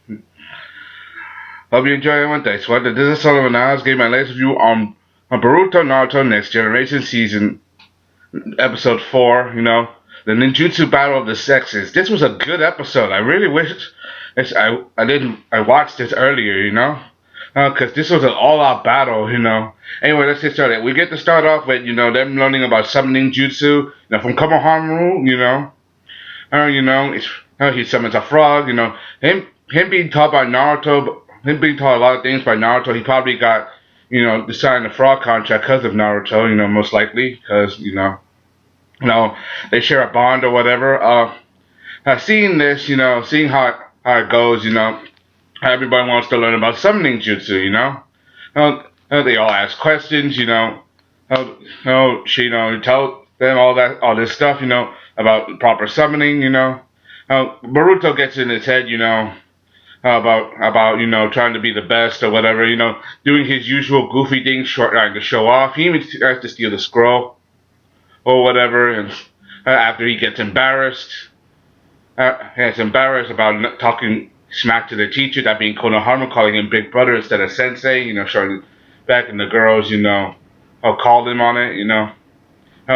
Hope you enjoy it one day. So this is Sullivan Oz. Gave my latest review on Boruto Naruto Next Generation Season Episode 4. The Ninjutsu Battle of the Sexes. This was a good episode. I really wish I watched this earlier. Because this was an all-out battle. Anyway, let's get started. We get to start off with them learning about summoning jutsu. From Komohamaru. He summons a frog. Him being taught by Naruto. Him being taught a lot of things by Naruto. He probably got to sign the frog contract because of Naruto. Most likely because they share a bond or whatever. Seeing this, seeing how it goes, everybody wants to learn about summoning jutsu. They all ask questions, Shino tell them all this stuff, about proper summoning, Boruto gets in his head, about trying to be the best or whatever, doing his usual goofy things, trying to show off. He even tries to steal the scroll or whatever, and after he gets embarrassed, about talking smack to the teacher, that being Konohama, calling him big brother instead of sensei, showing back in the girls, called him on it,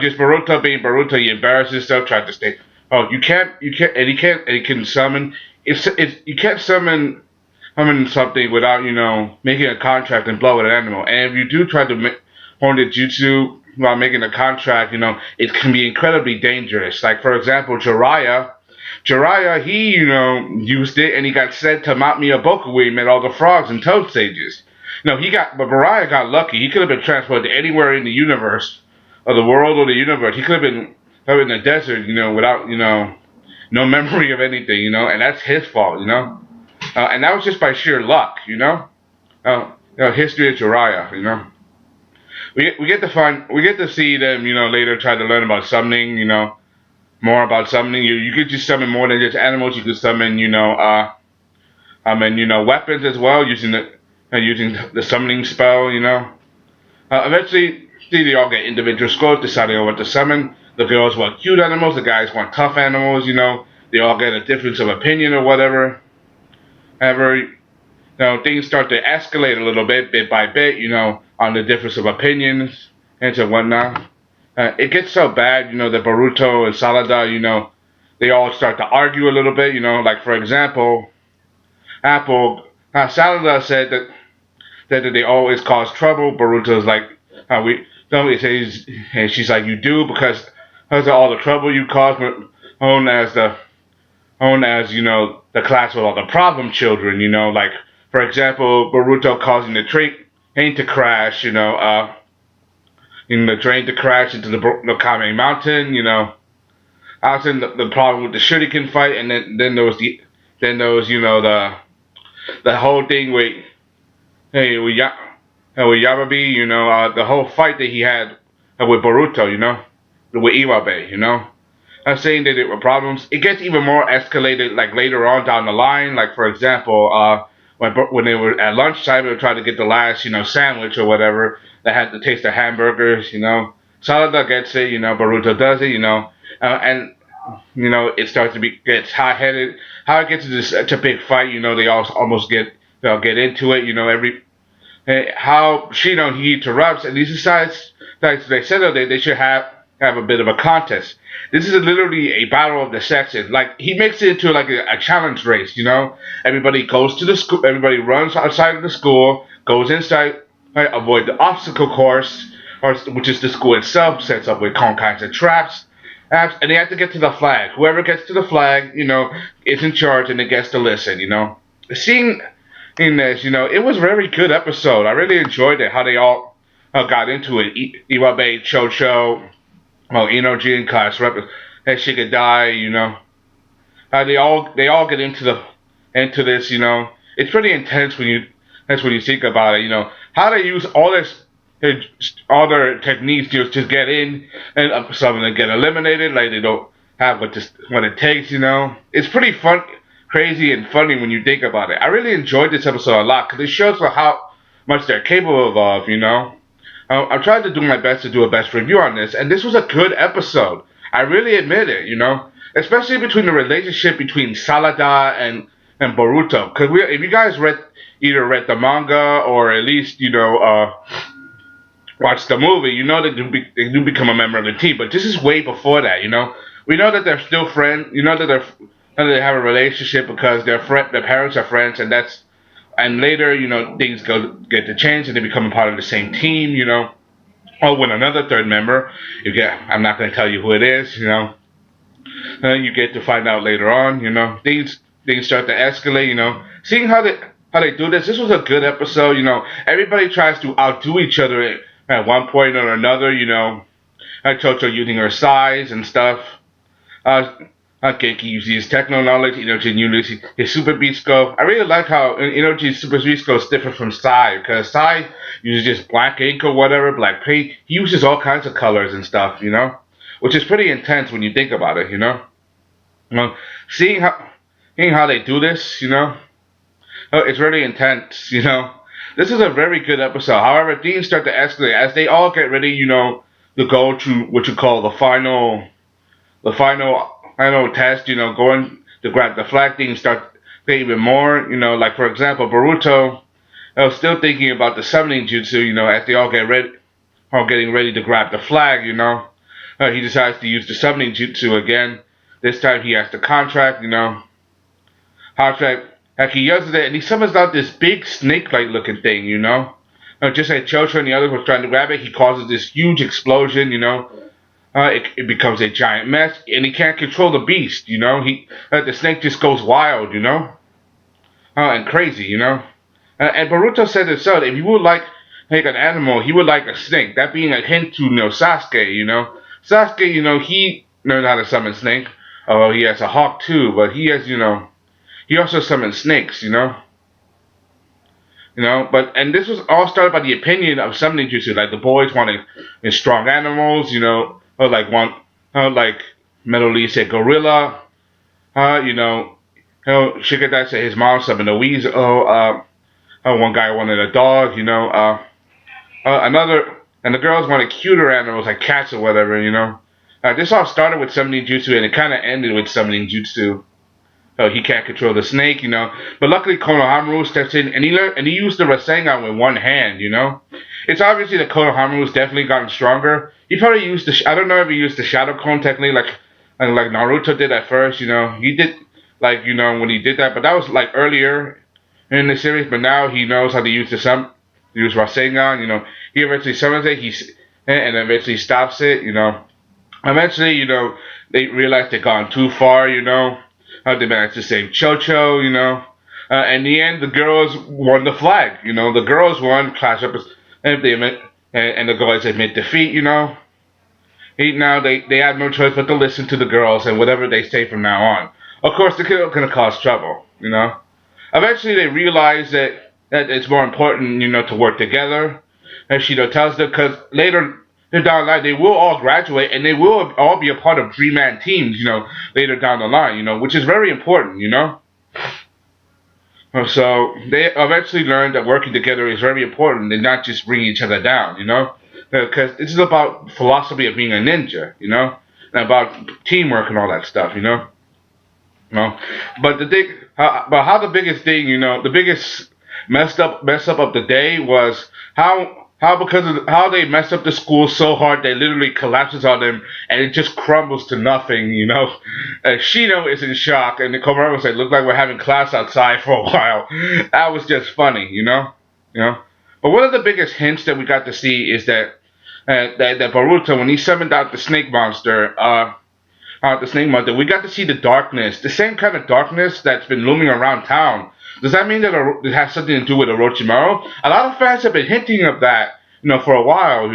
just Boruto being Boruto, he embarrassed himself, tried to stay, you can't, and he can summon, if you can't summon something without, making a contract and blow an animal, and if you do try to horn the jutsu while making a contract, it can be incredibly dangerous. Like, for example, Jiraiya, he, used it and he got sent to Mount Miyaboku where he met all the frogs and toad sages. But Jiraiya got lucky. He could have been transported to anywhere in the universe, or the world or the universe. He could have been in the desert, without, no memory of anything, and that's his fault, and that was just by sheer luck, history of Jiraiya, We get to see them, later try to learn about summoning, more about summoning. You could just summon more than just animals. You could summon, weapons as well, using the summoning spell, Eventually, they all get individual scores, deciding on what to summon. The girls want cute animals, the guys want tough animals, They all get a difference of opinion or whatever. Things start to escalate a little bit by bit, on the difference of opinions and so whatnot. It gets so bad, that Boruto and Salada, they all start to argue a little bit, like for example, Salada said that they always cause trouble. Boruto's like, and she's like, you do because of all the trouble you cause, known as the class with all the problem children, like, for example, Boruto causing the train to crash, the train to crash into the Kame Mountain, I was in the problem with the shuriken fight, and then there was the whole thing with Yamabi, the whole fight that he had with Boruto, with Iwabe, I'm saying that there were problems. It gets even more escalated, like later on down the line. Like for example, when they were at lunchtime, they were trying to get the last, sandwich or whatever that had the taste of hamburgers. Salada gets it, Boruto does it, and it starts to gets hot-headed. How it gets to such a big fight, they all almost get into it. How Shino he interrupts, and he decides that they said that they should have a bit of a contest. This is literally a battle of the sexes. Like, he makes it into like a challenge race, Everybody goes to the school, everybody runs outside of the school, goes inside, right, avoid the obstacle course, which is the school itself, sets up with all kinds of traps, and they have to get to the flag. Whoever gets to the flag, is in charge and it gets to listen, Seeing in this, it was a very good episode. I really enjoyed it, how they all got into it. Iwabe, Chocho, Inoji and class rep, and she could die, they all get into this, It's pretty intense when you think about it, How they use all their techniques to just get in, and some of them get eliminated, like they don't have what it takes, It's pretty fun, crazy and funny when you think about it. I really enjoyed this episode a lot because it shows how much they're capable of, I'm trying to do my best to do a best review on this, and this was a good episode. I really admit it, Especially between the relationship between Salada and and Boruto. Because if you guys either read the manga or at least watch the movie, you know that they do become a member of the team. But this is way before that. We know that they're still friends. You know that that they have a relationship because their parents are friends, and later things get to change and they become a part of the same team. Or when another third member, I'm not going to tell you who it is. You get to find out later on. Things start to escalate. Seeing how they do this. This was a good episode. Everybody tries to outdo each other at one point or another. Chocho using her size and stuff. Uh, Genki uses his techno knowledge. Jin uses his super beat scope. I really like how Jin's super beat scope is different from Sai, because Sai uses just black ink or whatever, black paint. He uses all kinds of colors and stuff. Which is pretty intense when you think about it. Seeing how they do this. It's really intense. This is a very good episode. However, things start to escalate as they all get ready. To go to what you call the final test, going to grab the flag, things start getting even more, like for example, Boruto, I was still thinking about the summoning jutsu, as they all getting ready to grab the flag, he decides to use the summoning jutsu again. This time he has the contract, like he uses it, and he summons out this big snake-like looking thing, just like Chocho and the others were trying to grab it, he causes this huge explosion, it becomes a giant mess, and he can't control the beast, the snake just goes wild, and crazy, and Boruto said it so, if you would like an animal, he would like a snake, that being a hint to, Sasuke, Sasuke, he learned how to summon snake, although he has a hawk too, but he has, he also summons snakes, and this was all started by the opinion of summoning jutsu, like the boys wanted strong animals, or like Metal Lee said gorilla, Shikadai said his mom summoned a weasel, one guy wanted a dog, and the girls wanted cuter animals like cats or whatever, this all started with summoning jutsu and it kind of ended with summoning jutsu. He can't control the snake, But luckily Konohamaru steps in and he used the Rasengan with one hand, It's obviously that Konohamaru's definitely gotten stronger. He probably used I don't know if he used the Shadow Clone technique like Naruto did at first, He did when he did that, but that was like earlier in the series. But now he knows how to use use Rasengan, He eventually summons it, and eventually stops it, Eventually, they realize they've gone too far, They managed to save Chocho, in the end, the girls won the flag, The girls won, class up, and the guys admit defeat, Now they have no choice but to listen to the girls and whatever they say from now on. Of course, they're going to cause trouble, Eventually, they realize that it's more important, to work together. As Shino tells them, because later down the line, they will all graduate and they will all be a part of Dream-Man teams, later down the line, which is very important, So they eventually learned that working together is very important and not just bringing each other down, Because this is about philosophy of being a ninja, and about teamwork and all that stuff, But but how the biggest thing, the biggest mess up of the day was how because of how they messed up the school so hard they literally collapses on them and it just crumbles to nothing, Shino is in shock and the Komaru said, "Look like we're having class outside for a while." That was just funny, But one of the biggest hints that we got to see is that Boruto, when he summoned out the snake monster, we got to see the darkness, the same kind of darkness that's been looming around town. Does that mean that it has something to do with Orochimaru? A lot of fans have been hinting of that, for a while,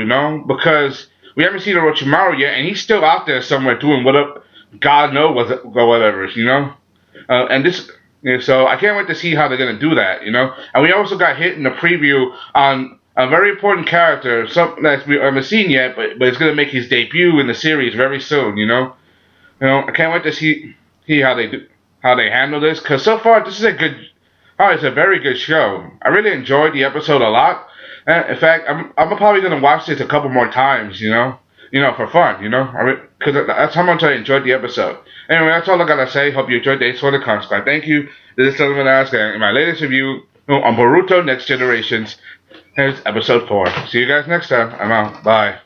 because we haven't seen Orochimaru yet, and he's still out there somewhere doing whatever, God knows whatever, and this, so I can't wait to see how they're gonna do that, And we also got hit in the preview on a very important character, something that we haven't seen yet, but it's gonna make his debut in the series very soon, I can't wait to see how they handle this, because so far this is it's a very good show. I really enjoyed the episode a lot. In fact, I'm probably gonna watch this a couple more times. for fun, because that's how much I enjoyed the episode. Anyway, that's all I gotta say. Hope you enjoyed the Ace for the Conscript. Thank you. This is Sullivan Ask, and in my latest review on Boruto Next Generations, here's episode 4. See you guys next time. I'm out. Bye.